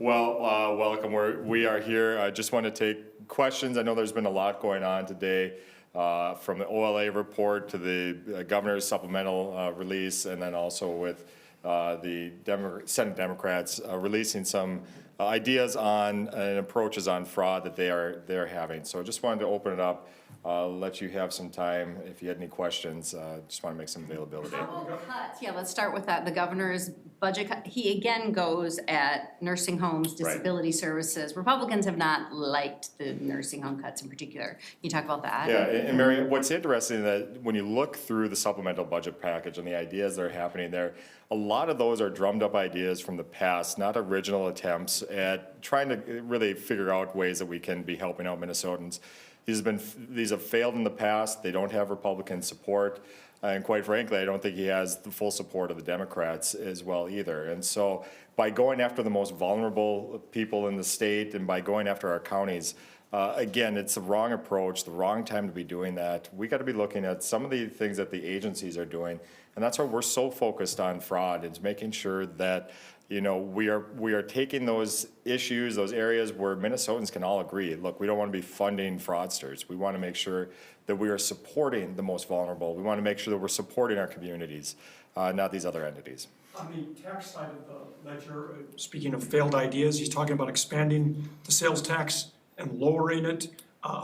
Welcome. We are here. I just want to take questions. I know there's been a lot going on today, from the OLA report to the governor's supplemental release, and then also with the Senate Democrats releasing some ideas on and approaches on fraud that they're having. So I just wanted to open it up. Let you have some time if you had any questions. Just want to make some availability. How about cuts? Yeah, let's start with that. The governor's budget cut, he again goes at nursing homes, disability services. Republicans have not liked the nursing home cuts in particular. Can you talk about that? Yeah, and Mary, what's interesting is that when you look through the supplemental budget package and the ideas that are happening there, a lot of those are drummed up ideas from the past, not original attempts at trying to really figure out ways that we can be helping out Minnesotans. These have failed in the past. They don't have Republican support. And quite frankly, I don't think he has the full support of the Democrats as well either. And so by going after the most vulnerable people in the state and by going after our counties, again, it's the wrong approach, the wrong time to be doing that. We got to be looking at some of the things that the agencies are doing. And that's why we're so focused on fraud, is making sure that we are taking those issues, those areas where Minnesotans can all agree, look, we don't want to be funding fraudsters. We want to make sure that we are supporting the most vulnerable. We want to make sure that we're supporting our communities, not these other entities. On the tax side of the ledger, speaking of failed ideas, he's talking about expanding the sales tax and lowering it,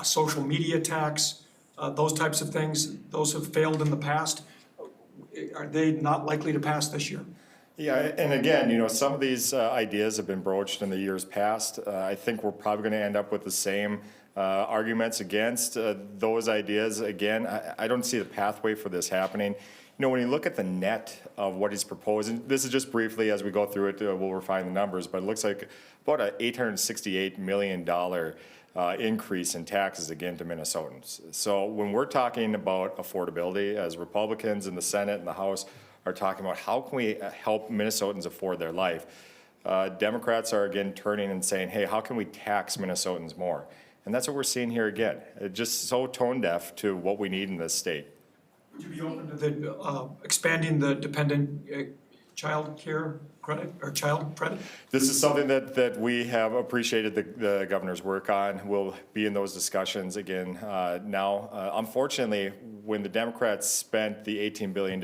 social media tax, those types of things. Those have failed in the past. Are they not likely to pass this year? Yeah, and again, some of these ideas have been broached in the years past. I think we're probably going to end up with the same arguments against those ideas. Again, I don't see the pathway for this happening. When you look at the net of what he's proposing, this is just briefly as we go through it, we'll refine the numbers, but it looks like about an $868 million increase in taxes again to Minnesotans. So when we're talking about affordability, as Republicans in the Senate and the House are talking about how can we help Minnesotans afford their life, Democrats are again turning and saying, hey, how can we tax Minnesotans more? And that's what we're seeing here again. It's just so tone deaf to what we need in this state. Would you be open to the, expanding the dependent child care credit or child credit? This is something that we have appreciated the governor's work on. We'll be in those discussions again now. Unfortunately, when the Democrats spent the $18 billion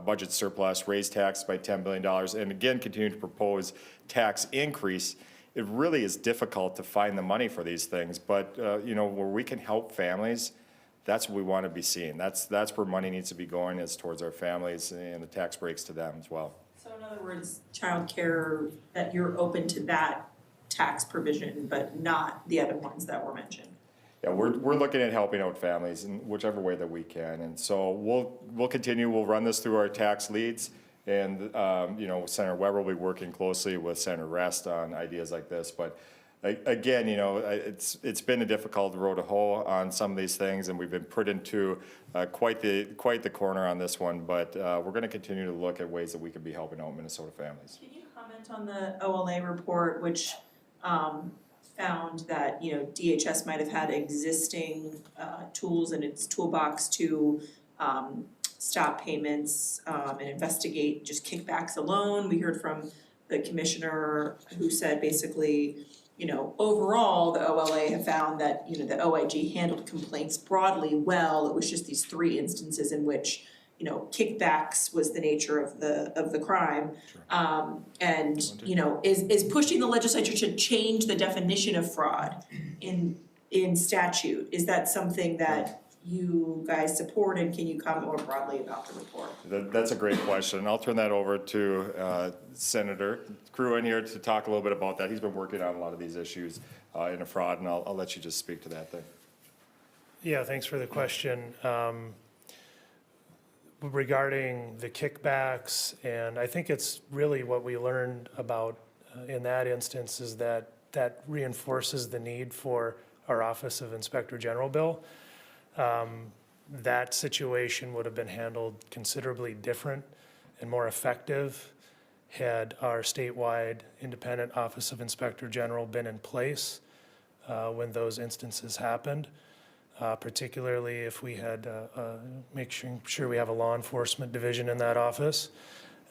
budget surplus, raised taxes by $10 billion, and again continue to propose tax increase, it really is difficult to find the money for these things. But where we can help families, that's what we want to be seeing. That's where money needs to be going, is towards our families and the tax breaks to them as well. So in other words, childcare, that you're open to that tax provision, but not the other ones that were mentioned. Yeah, we're looking at helping out families in whichever way that we can, and so we'll continue. We'll run this through our tax leads, and Senator Weber will be working closely with Senator Rest on ideas like this. But again, it's been a difficult road to hoe on some of these things, and we've been put into quite the corner on this one. But we're going to continue to look at ways that we can be helping out Minnesota families. Can you comment on the OLA report, which found that DHS might have had existing tools in its toolbox to stop payments and investigate just kickbacks alone? We heard from the commissioner who said basically, overall, the OLA have found that, the OIG handled complaints broadly well. It was just these 3 instances in which, kickbacks was the nature of the crime. Sure. And, is pushing the legislature to change the definition of fraud in statute. Is that something that you guys support, and can you comment more broadly about the report? That's a great question. I'll turn that over to Senator Kreun here to talk a little bit about that. He's been working on a lot of these issues in a fraud, and I'll let you just speak to that thing. Yeah, thanks for the question. Regarding the kickbacks, and I think it's really what we learned about in that instance is that reinforces the need for our Office of Inspector General bill. That situation would have been handled considerably different and more effective had our statewide independent Office of Inspector General been in place when those instances happened, particularly if we had make sure we have a law enforcement division in that office.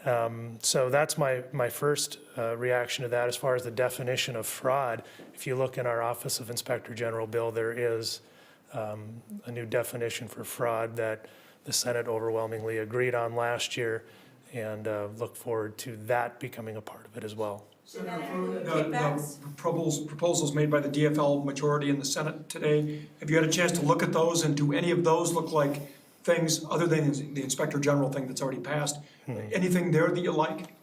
So that's my first reaction to that. As far as the definition of fraud, if you look in our Office of Inspector General bill, there is a new definition for fraud that the Senate overwhelmingly agreed on last year, and look forward to that becoming a part of it as well. Did that Senator include Kreun, kickbacks? the proposals made by the DFL majority in the Senate today, have you had a chance to look at those, and do any of those look like things, other than the Inspector General thing that's already passed, anything there that you like?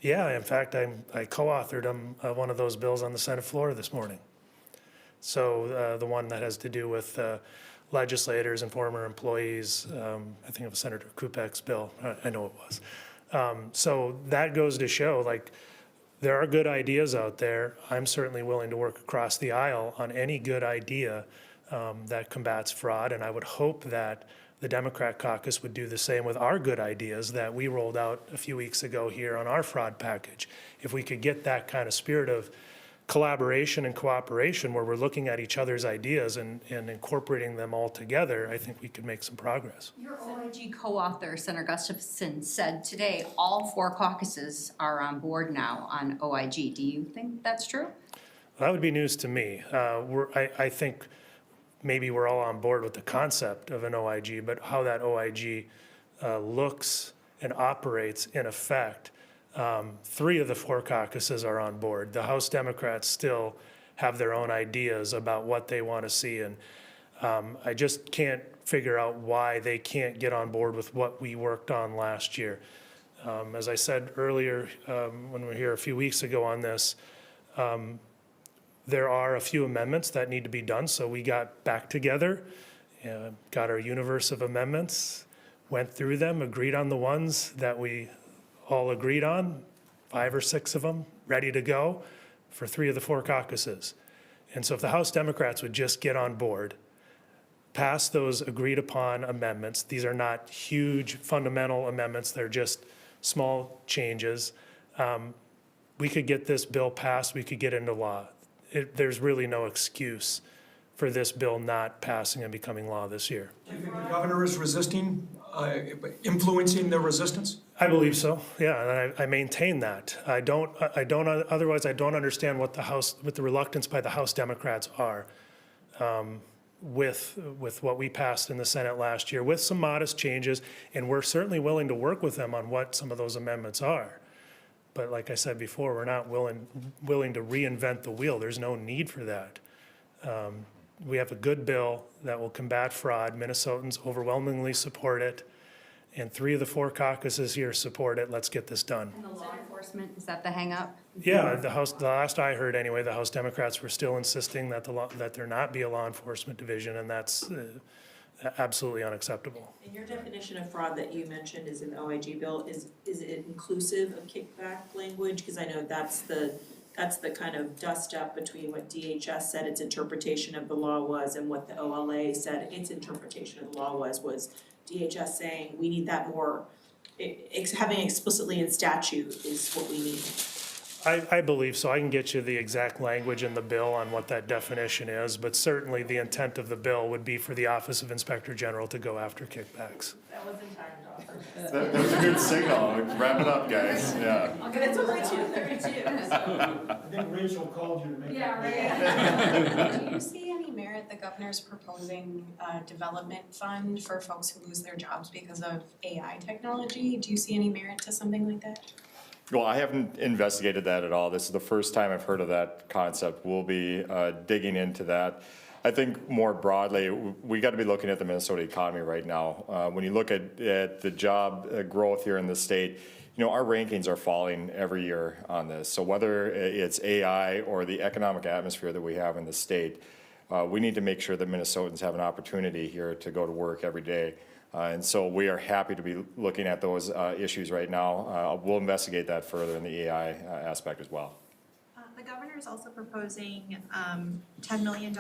Yeah, in fact, I co-authored one of those bills on the Senate floor this morning. So the one that has to do with legislators and former employees, I think it was Senator Kupek's bill, I know it was. So that goes to show, like, there are good ideas out there. I'm certainly willing to work across the aisle on any good idea that combats fraud, and I would hope that the Democrat caucus would do the same with our good ideas that we rolled out a few weeks ago here on our fraud package. If we could get that kind of spirit of collaboration and cooperation where we're looking at each other's ideas and incorporating them all together, I think we could make some progress. Your OIG co-author, Senator Gustafson, said today all 4 caucuses are on board now on OIG. Do you think that's true? That would be news to me. I think maybe we're all on board with the concept of an OIG, but how that OIG looks and operates in effect, 3 of the 4 caucuses are on board. The House Democrats still have their own ideas about what they want to see, and I just can't figure out why they can't get on board with what we worked on last year. As I said earlier, when we were here a few weeks ago on this, there are a few amendments that need to be done, so we got back together, got our universe of amendments, went through them, agreed on the ones that we all agreed on, 5 or 6 of them, ready to go for 3 of the 4 caucuses. And so if the House Democrats would just get on board, pass those agreed upon amendments, these are not huge fundamental amendments, they're just small changes, we could get this bill passed, we could get into law. There's really no excuse for this bill not passing and becoming law this year. Do you think the governor is resisting, influencing the resistance? I believe so, yeah, and I maintain that. Otherwise I don't understand what the reluctance by the House Democrats are with what we passed in the Senate last year, with some modest changes, and we're certainly willing to work with them on what some of those amendments are. But like I said before, we're not willing to reinvent the wheel. There's no need for that. We have a good bill that will combat fraud. Minnesotans overwhelmingly support it. And 3 of the 4 caucuses here support it. Let's get this done. And the law enforcement, is that the hangup? Yeah, the last I heard anyway, the House Democrats were still insisting that that there not be a law enforcement division, and that's absolutely unacceptable. And your definition of fraud that you mentioned is in the OIG bill, is it inclusive of kickback language? Because I know that's the kind of dust up between what DHS said its interpretation of the law was and what the OLA said its interpretation of the law was DHS saying we need that more, having explicitly in statute is what we need. I believe so. I can get you the exact language in the bill on what that definition is, but certainly the intent of the bill would be for the Office of Inspector General to go after kickbacks. That was in time to offer. That was a good signal. Wrap it up, guys, yeah. Okay, that's only 2:32. I think Rachel called you to make that. Yeah, right. Do you see any merit the governor's proposing a development fund for folks who lose their jobs because of AI technology? Do you see any merit to something like that? Well, I haven't investigated that at all. This is the first time I've heard of that concept. We'll be digging into that. I think more broadly, we got to be looking at the Minnesota economy right now. When you look at the job growth here in the state, you know, our rankings are falling every year on this. So whether it's AI or the economic atmosphere that we have in the state, we need to make sure that Minnesotans have an opportunity here to go to work every day. And so we are happy to be looking at those issues right now. We'll investigate that further in the AI aspect as well. The governor is also proposing $10 million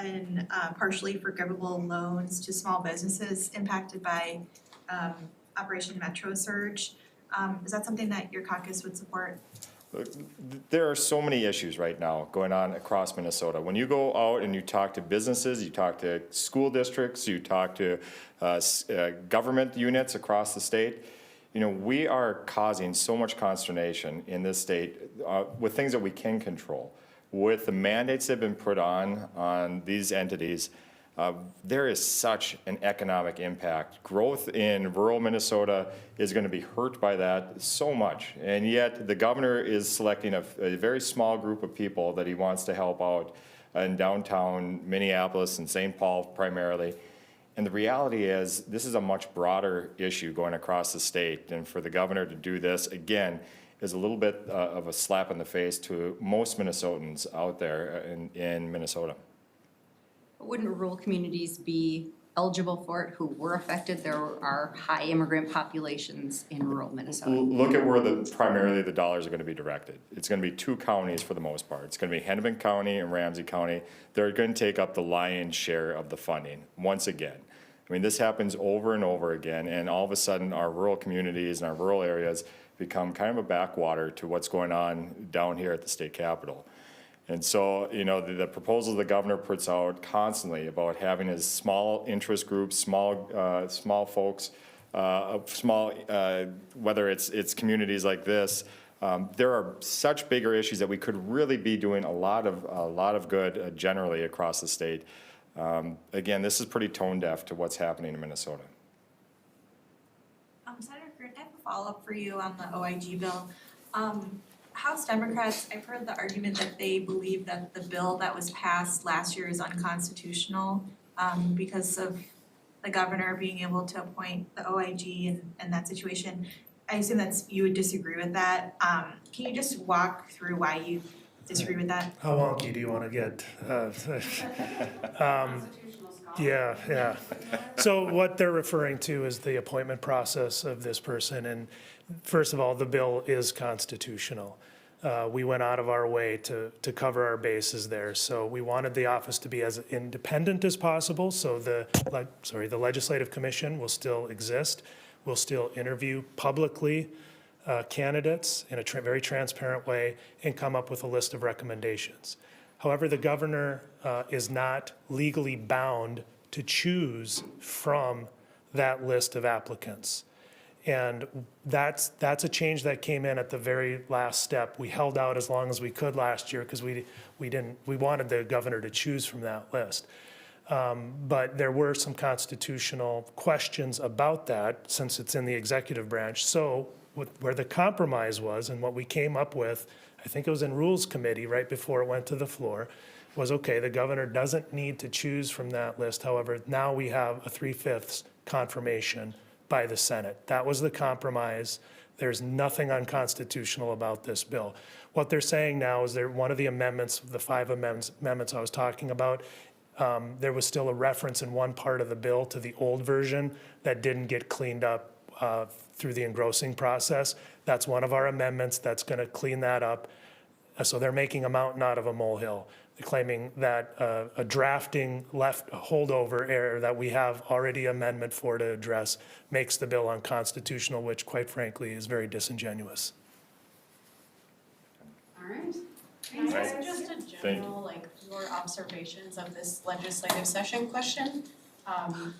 in partially forgivable loans to small businesses impacted by Operation Metro Surge. Is that something that your caucus would support? There are so many issues right now going on across Minnesota. When you go out and you talk to businesses, you talk to school districts, you talk to government units across the state, we are causing so much consternation in this state with things that we can control. With the mandates that have been put on these entities, there is such an economic impact. Growth in rural Minnesota is going to be hurt by that so much. And yet the governor is selecting a very small group of people that he wants to help out in downtown Minneapolis and St. Paul primarily. And the reality is, this is a much broader issue going across the state. And for the governor to do this, again, is a little bit of a slap in the face to most Minnesotans out there in Minnesota. Wouldn't rural communities be eligible for it who were affected? There are high immigrant populations in rural Minnesota. Look at where primarily the dollars are going to be directed. It's going to be 2 counties for the most part. It's going to be Hennepin County and Ramsey County. They're going to take up the lion's share of the funding once again. I mean, this happens over and over again, and all of a sudden our rural communities and our rural areas become kind of a backwater to what's going on down here at the state capitol. And so, the proposals the governor puts out constantly about having his small interest groups, small folks, whether it's communities like this, there are such bigger issues that we could really be doing a lot of good generally across the state. Again, this is pretty tone deaf to what's happening in Minnesota. Senator Kreun, I have a follow-up for you on the OIG bill. House Democrats, I've heard the argument that they believe that the bill that was passed last year is unconstitutional because of the governor being able to appoint the OIG and that situation. I assume you would disagree with that. Can you just walk through why you disagree with that? How wonky do you want to get? Yeah. So what they're referring to is the appointment process of this person. And first of all, the bill is constitutional. We went out of our way to cover our bases there. So we wanted the office to be as independent as possible. So the Legislative Commission will still exist. We'll still interview publicly candidates in a very transparent way and come up with a list of recommendations. However, the governor is not legally bound to choose from that list of applicants. And that's a change that came in at the very last step. We held out as long as we could last year because we wanted the governor to choose from that list. But there were some constitutional questions about that since it's in the executive branch. So where the compromise was and what we came up with, I think it was in Rules Committee right before it went to the floor, was okay, the governor doesn't need to choose from that list. However, now we have a 3/5 confirmation by the Senate. That was the compromise. There's nothing unconstitutional about this bill. What they're saying now is one of the amendments, the 5 amendments I was talking about, there was still a reference in one part of the bill to the old version that didn't get cleaned up through the engrossing process. That's one of our amendments that's going to clean that up. So they're making a mountain out of a molehill. They're claiming that a drafting holdover error that we have already amendment for to address makes the bill unconstitutional, which quite frankly is very disingenuous. All right. Can I ask just a general, your observations of this legislative session question?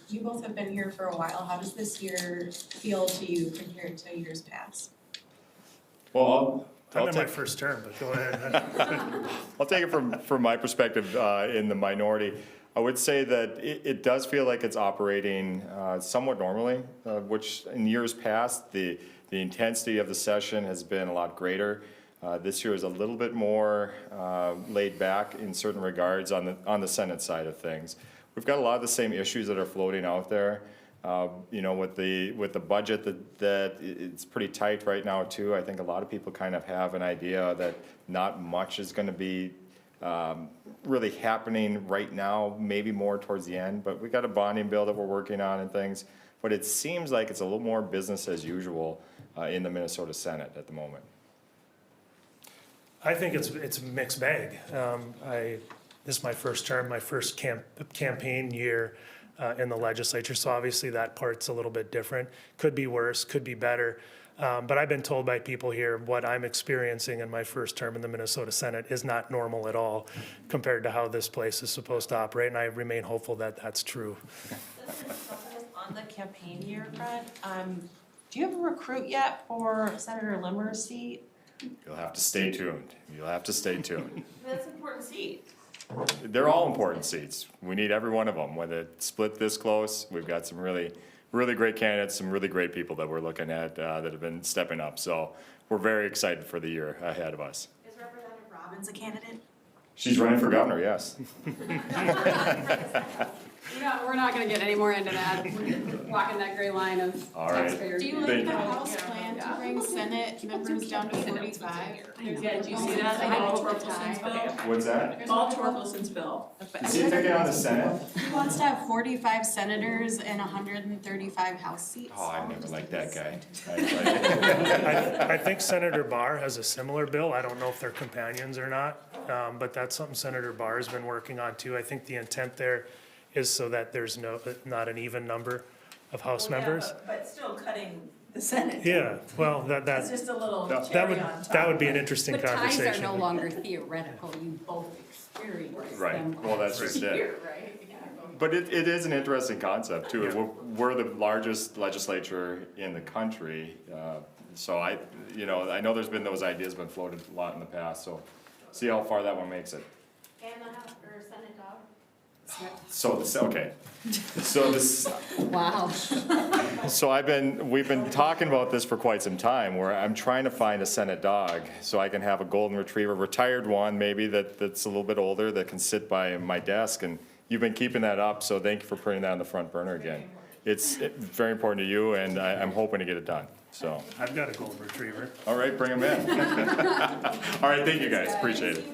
You both have been here for a while. How does this year feel to you compared to years past? Well, I'm in my first term, but go ahead. I'll take it from my perspective in the minority. I would say that it does feel like it's operating somewhat normally, which in years past, the intensity of the session has been a lot greater. This year is a little bit more laid back in certain regards on the Senate side of things. We've got a lot of the same issues that are floating out there. With the budget that it's pretty tight right now too. I think a lot of people kind of have an idea that not much is going to be really happening right now, maybe more towards the end, but we got a bonding bill that we're working on and things, but it seems like it's a little more business as usual in the Minnesota Senate at the moment. I think it's a mixed bag. This is my first term, my first campaign year in the legislature, so obviously that part's a little bit different. Could be worse, could be better. But I've been told by people here what I'm experiencing in my first term in the Minnesota Senate is not normal at all compared to how this place is supposed to operate, and I remain hopeful that that's true. On the campaign year front, Do you have a recruit yet for Senator Limmer's seat? You'll have to stay tuned. You'll have to stay tuned. That's an important seat. They're all important seats. We need every one of them. Whether it's split this close, we've got some really great candidates, some really great people that we're looking at that have been stepping up. So we're very excited for the year ahead of us. Is Representative Robbins a candidate? She's running for governor, yes. We're not gonna get any more into that, walking that gray line of All right. taxpayers. Do you Thank like you. the House plan to bring Senate members down to 45? Yeah, did you see that? I know. Paul Torkelson's bill. What's that? Paul Torkelson's bill. Is he taking on the Senate? He wants to have 45 senators and 135 House seats. Oh, I never liked that guy. I think Senator Barr has a similar bill. I don't know if they're companions or not, but that's something Senator Barr has been working on too. I think the intent there is so that there's not an even number of House members. But still cutting the Senate. Yeah, well, It's that just a little That cherry on top. that would be an interesting But ties conversation. are no longer theoretical, you both experience Right, them well, that's just it. here, right? But it is an interesting concept too. We're the largest legislature in the country. So I know there's been those ideas been floated a lot in the past, so see how far that one makes it. And the House, or Senate dog? So this, Wow. so we've been talking about this for quite some time, where I'm trying to find a Senate dog, so I can have a golden retriever, retired one, maybe that's a little bit older, that can sit by my desk, and you've been keeping that up, so thank you for putting that on the front burner again. It's very important to you, and I'm hoping to get it done, so. I've got a golden retriever. All right, bring him in. All right, thank you guys, appreciate it.